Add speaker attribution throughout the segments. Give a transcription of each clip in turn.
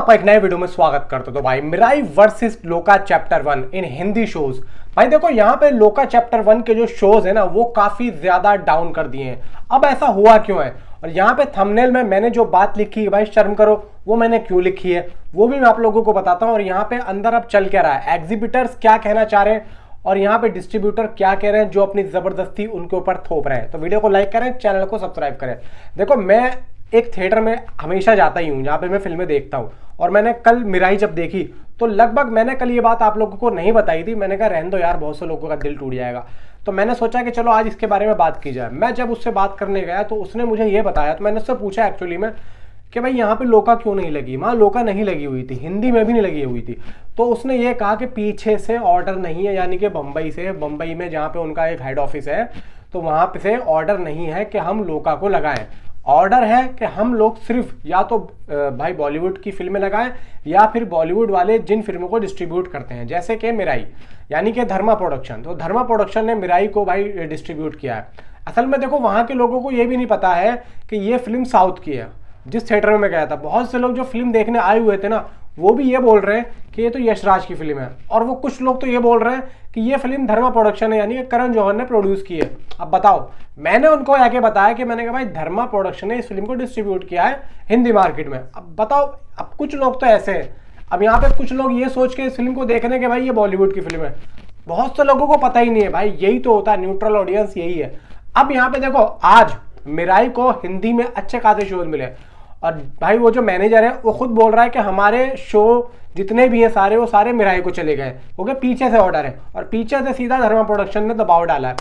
Speaker 1: आपका एक नए वीडियो में स्वागत करते हो। तो भाई मिराई वर्सेस लोका चैप्टर 1 इन हिंदी शोज। भाई देखो यहाँ पे लोका चैप्टर 1 के जो शोज है ना वो काफी ज्यादा डाउन कर दिए हैं। अब ऐसा हुआ क्यों है और यहाँ पे थंबनेल में मैंने जो बात लिखी है भाई शर्म करो, वो मैंने क्यों लिखी है वो भी मैं आप लोगों को बताता हूँ। और यहाँ पे अंदर अब चल क्या रहा है, एग्जिबिटर्स क्या कहना चाह रहे हैं और यहाँ पे डिस्ट्रीब्यूटर क्या कह रहे हैं जो अपनी जबरदस्ती उनके ऊपर थोप रहे हैं। तो वीडियो को लाइक करें, चैनल को सब्सक्राइब करें। देखो मैं एक थिएटर में हमेशा जाता ही हूँ जहाँ पे मैं फिल्में देखता हूँ और मैंने कल मिराई जब देखी तो लगभग मैंने कल ये बात आप लोगों को नहीं बताई थी। मैंने कहा रहने दो यार, बहुत से लोगों का दिल टूट जाएगा। तो मैंने सोचा कि चलो आज इसके बारे में बात की जाए। मैं जब उससे बात करने गया तो उसने मुझे ये बताया, तो मैंने उससे पूछा एक्चुअली में कि भाई यहाँ पे लोका क्यों नहीं लगी। वहाँ लोका नहीं लगी हुई थी, हिंदी में भी नहीं लगी हुई थी। तो उसने ये कहा कि पीछे से ऑर्डर नहीं है, यानी कि बम्बई में जहाँ पे उनका एक हेड ऑफिस है तो वहाँ पे से ऑर्डर नहीं है कि हम लोका को लगाएं। ऑर्डर है कि हम लोग सिर्फ या तो भाई बॉलीवुड की फिल्में लगाएं या फिर बॉलीवुड वाले जिन फिल्मों को डिस्ट्रीब्यूट करते हैं, जैसे कि मिराई यानी कि धर्मा प्रोडक्शन। तो धर्मा प्रोडक्शन ने मिराई को भाई डिस्ट्रीब्यूट किया है। असल में देखो वहाँ के लोगों को ये भी नहीं पता है कि ये फिल्म साउथ की है। जिस थिएटर में मैं गया था बहुत से लोग जो फिल्म देखने आए हुए थे ना वो भी ये बोल रहे हैं कि ये तो यशराज की फिल्म है, और वो कुछ लोग तो ये बोल रहे हैं कि ये फिल्म धर्मा प्रोडक्शन है यानी कि करण जौहर ने प्रोड्यूस की है। अब बताओ, मैंने उनको आके बताया कि मैंने कहा भाई धर्मा प्रोडक्शन ने इस फिल्म को डिस्ट्रीब्यूट किया है हिंदी मार्केट में। अब बताओ, अब कुछ लोग तो ऐसे हैं, अब यहाँ पे कुछ लोग ये सोच के इस फिल्म को देख रहे हैं कि भाई ये बॉलीवुड की फिल्म है। बहुत से लोगों को पता ही नहीं है भाई, यही तो होता है, न्यूट्रल ऑडियंस यही है। अब यहाँ पे देखो आज मिराई को हिंदी में अच्छे खासे शोज मिले और भाई वो जो मैनेजर है वो खुद बोल रहा है कि हमारे शो जितने भी हैं सारे वो सारे मिराई को चले गए क्योंकि पीछे से ऑर्डर है और पीछे से सीधा धर्मा प्रोडक्शन ने दबाव डाला है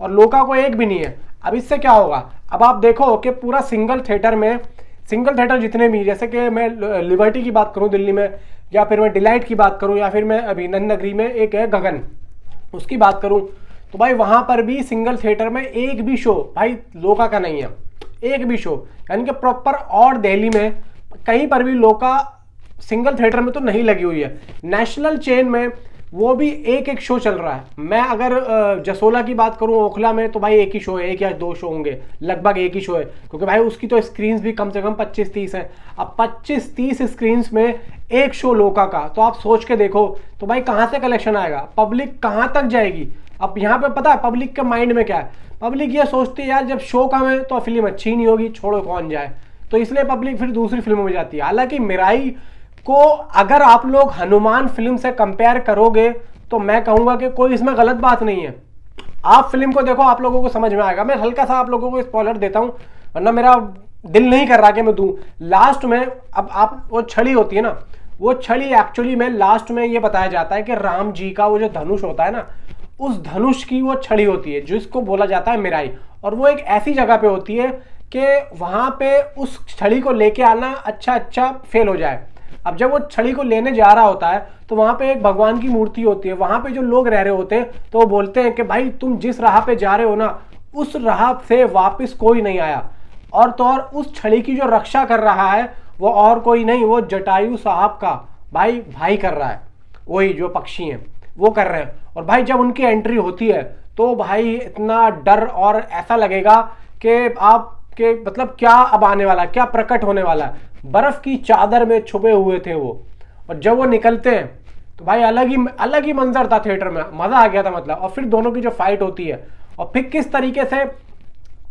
Speaker 1: और लोका को एक भी नहीं है। अब इससे क्या होगा, अब आप देखो कि पूरा सिंगल थिएटर जितने भी, जैसे कि मैं लिबर्टी की बात करूं दिल्ली में, या फिर मैं डिलाइट की बात करूं, या फिर मैं अभी नंद नगरी में एक है गगन उसकी बात करूं, तो भाई वहां पर भी सिंगल थिएटर में एक भी शो भाई लोका का नहीं है, एक भी शो। यानी कि प्रॉपर और दिल्ली में कहीं पर भी लोका सिंगल थिएटर में तो नहीं लगी हुई है। नेशनल चेन में वो भी एक एक शो चल रहा है। मैं अगर जसोला की बात करूं ओखला में तो भाई एक ही शो है, एक या दो शो होंगे, लगभग एक ही शो है क्योंकि भाई उसकी तो स्क्रीन्स भी कम से कम 25-30 है। अब 25-30 स्क्रीन्स में एक शो लोका का, तो आप सोच के देखो तो भाई कहाँ से कलेक्शन आएगा, पब्लिक कहाँ तक जाएगी। अब यहाँ पे पता है पब्लिक के माइंड में क्या है, पब्लिक ये सोचती है यार जब शो कम है तो फिल्म अच्छी नहीं होगी, छोड़ो कौन जाए, तो इसलिए पब्लिक फिर दूसरी फिल्मों में जाती है। हालांकि मिराई को अगर आप लोग हनुमान फिल्म से कंपेयर करोगे तो मैं कहूंगा कि कोई इसमें गलत बात नहीं है। आप फिल्म को देखो, आप लोगों को समझ में आएगा। मैं हल्का सा आप लोगों को स्पॉइलर देता हूं वरना मेरा दिल नहीं कर रहा कि मैं दूं। लास्ट में अब आप वो छड़ी होती है ना, वो छड़ी एक्चुअली में लास्ट में ये बताया जाता है कि राम जी का वो जो धनुष होता है ना, उस धनुष की वो छड़ी होती है जिसको बोला जाता है मिराई, और वो एक ऐसी जगह पे होती है कि वहां पे उस छड़ी को लेके आना अच्छा फेल हो जाए। अब जब वो छड़ी को लेने जा रहा होता है तो वहां पे एक भगवान की मूर्ति होती है, वहां पे जो लोग रह रहे होते हैं तो वो बोलते हैं कि भाई तुम जिस राह पे जा रहे हो ना उस राह से वापस कोई नहीं आया, और तो और उस छड़ी की जो रक्षा कर रहा है वो और कोई नहीं, वो जटायु साहब का भाई कर रहा है, वही जो पक्षी हैं वो कर रहे हैं। और भाई जब उनकी एंट्री होती है तो भाई इतना डर और ऐसा लगेगा कि आपके मतलब क्या अब आने वाला, क्या प्रकट होने वाला है। बर्फ की चादर में छुपे हुए थे वो, और जब वो निकलते हैं तो भाई अलग ही मंजर था थिएटर में, मजा आ गया था मतलब। और फिर दोनों की जो फाइट होती है और फिर किस तरीके से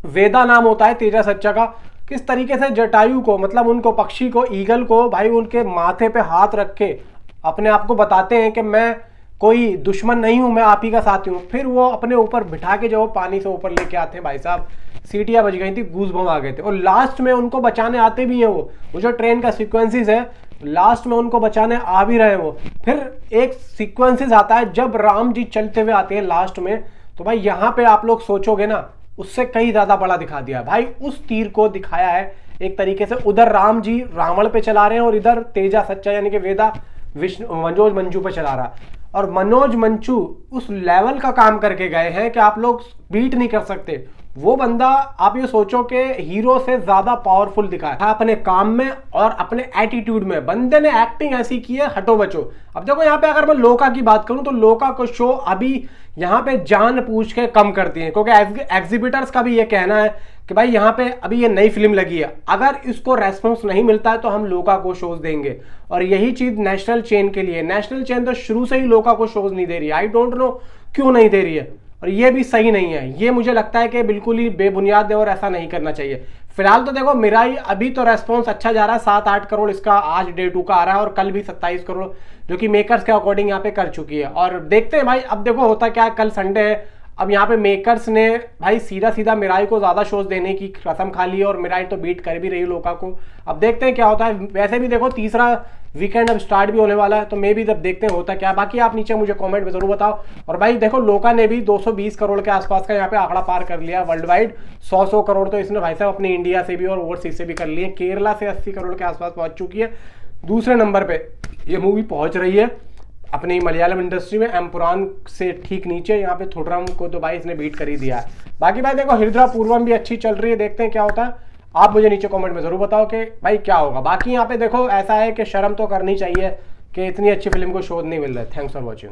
Speaker 1: वेदा नाम होता है तेजा सच्चा का, किस तरीके से जटायु को मतलब उनको पक्षी को, ईगल को भाई उनके माथे पे हाथ रख के अपने आप को बताते हैं कि मैं कोई दुश्मन नहीं हूं, मैं आप ही का साथी हूं। फिर वो अपने ऊपर बिठा के जो वो पानी से ऊपर लेके आते हैं, भाई साहब सीटियां बज गई थी, गूज़बम्स आ गए थे। और लास्ट में उनको बचाने आते भी हैं वो जो ट्रेन का सीक्वेंसेस है लास्ट में उनको बचाने आ भी रहे हैं वो। फिर एक सीक्वेंसेस आता है जब राम जी चलते हुए आते हैं लास्ट में, तो भाई यहाँ पे आप लोग सोचोगे ना उससे कहीं ज्यादा बड़ा दिखा दिया भाई। उस तीर को दिखाया है एक तरीके से, उधर राम जी रावण पे चला रहे हैं और इधर तेजा सच्चा यानी कि वेदा मनोज मंजू पे चला रहा। और मनोज मंचू उस लेवल का काम करके गए हैं कि आप लोग बीट नहीं कर सकते। वो बंदा आप ये सोचो कि हीरो से ज्यादा पावरफुल दिखाया है अपने काम में और अपने एटीट्यूड में। बंदे ने एक्टिंग ऐसी की है हटो बचो। अब देखो यहाँ पे अगर मैं लोका की बात करूं तो लोका को शो अभी यहाँ पे जान पूछ के कम करती है क्योंकि एग्जिबिटर्स का भी ये कहना है कि भाई यहाँ पे अभी ये नई फिल्म लगी है, अगर इसको रेस्पॉन्स नहीं मिलता है तो हम लोका को शोज देंगे। और यही चीज नेशनल चेन के लिए, नेशनल चेन तो शुरू से ही लोका को शोज नहीं दे रही है, आई डोंट नो क्यों नहीं दे रही है, और ये भी सही नहीं है। ये मुझे लगता है कि बिल्कुल ही बेबुनियाद है और ऐसा नहीं करना चाहिए। फिलहाल तो देखो मिराई अभी तो रेस्पॉन्स अच्छा जा रहा है, 7-8 करोड़ इसका आज डे 2 का आ रहा है, और कल भी 27 करोड़, जो कि मेकर्स के अकॉर्डिंग यहाँ पे कर चुकी है। और देखते हैं भाई, अब देखो होता क्या है, कल संडे है, अब यहाँ पे मेकर्स ने भाई सीधा सीधा मिराई को ज्यादा शोज देने की कसम खा ली है, और मिराई तो बीट कर भी रही है लोका को। अब देखते हैं क्या होता है। वैसे भी देखो तीसरा वीकेंड अब स्टार्ट भी होने वाला है, तो मे भी जब देखते हैं होता क्या। बाकी आप नीचे मुझे कमेंट में जरूर बताओ। और भाई देखो लोका ने भी 220 करोड़ के आसपास का यहाँ पे आंकड़ा पार कर लिया वर्ल्ड वाइड। 100 करोड़ तो इसने भाई साहब अपने इंडिया से भी और ओवरसीज से भी कर लिए। केरला से 80 करोड़ के आसपास पहुंच चुकी है। दूसरे नंबर पे ये मूवी पहुंच रही है अपनी मलयालम इंडस्ट्री में, एम्पुरान से ठीक नीचे यहाँ पे थोड़राम को तो भाई इसने बीट कर ही दिया है। बाकी भाई देखो हिजड़ा पूर्वम भी अच्छी चल रही है, देखते हैं क्या होता है। आप मुझे नीचे कमेंट में जरूर बताओ कि भाई क्या होगा। बाकी यहाँ पे देखो ऐसा है कि शर्म तो करनी चाहिए कि इतनी अच्छी फिल्म को शोध नहीं मिल रहा है। Thanks for watching.